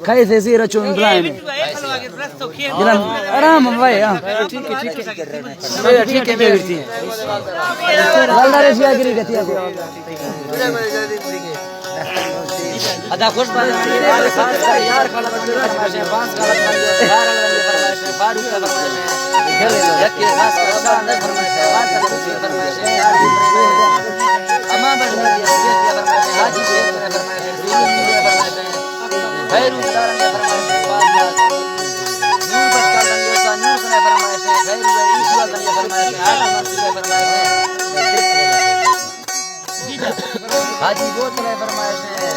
كيف يصير شو إبراهيم؟ آرام भाई हाँ ठीक है ठीक है बेटी वाला रे जिया गिरी गति है अदा खुश बात यार खाला फरमाइश है पांच खाला फरमाइश है फारूक का फरमाइश है एक के खास फरमाइश है बात फरमाइश है अमा बजने की फरमाइश है हाजी की फरमाइश है सुनी की फरमाइश है खैर उतार ने फरमाइश है बात नूर बख्श का जंजा नूर ने फरमाइश है खैर ईश्वर ने फरमाइश है आज मंसूर ने फरमाइश है हाजी गोत ने फरमाइश है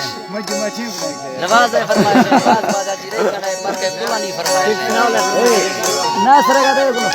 नवाज ने फरमाइश है बात बाजा जी रे कड़ाई पर के कुलानी फरमाइश है ना सरेगा देखो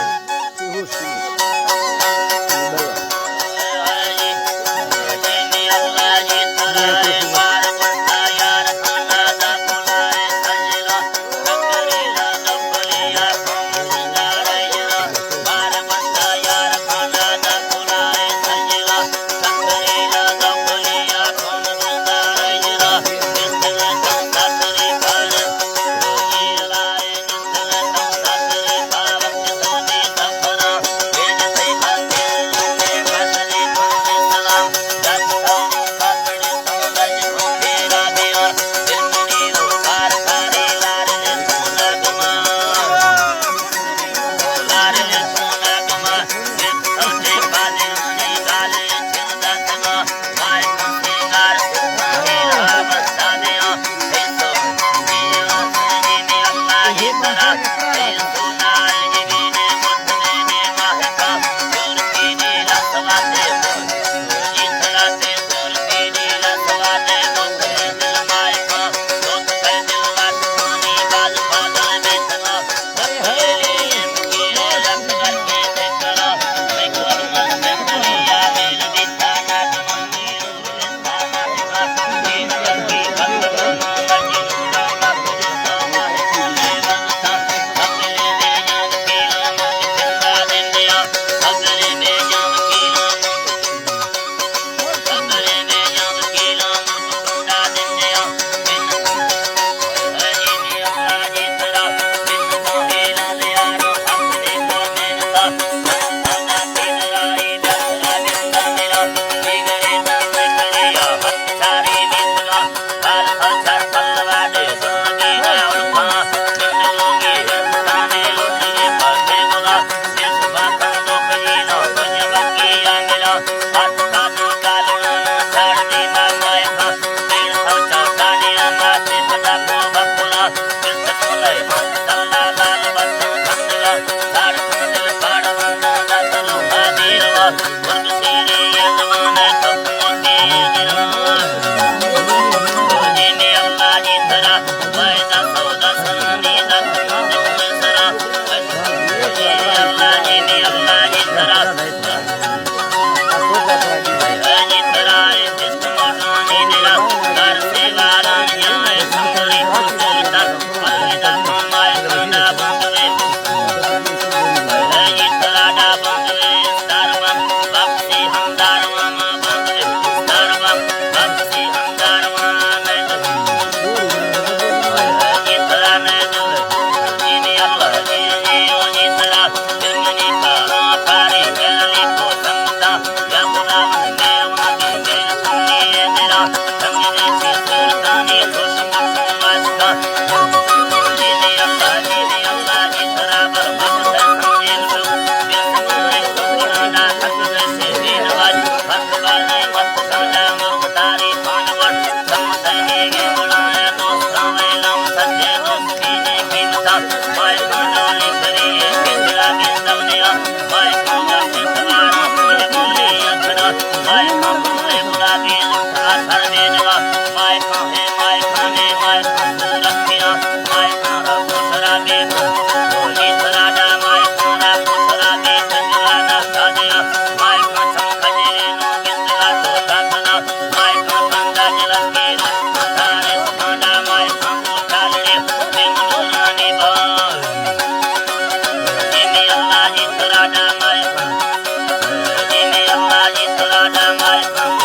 Allah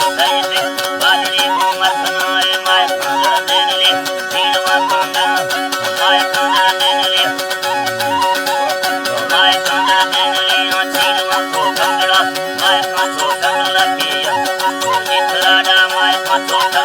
Balochi.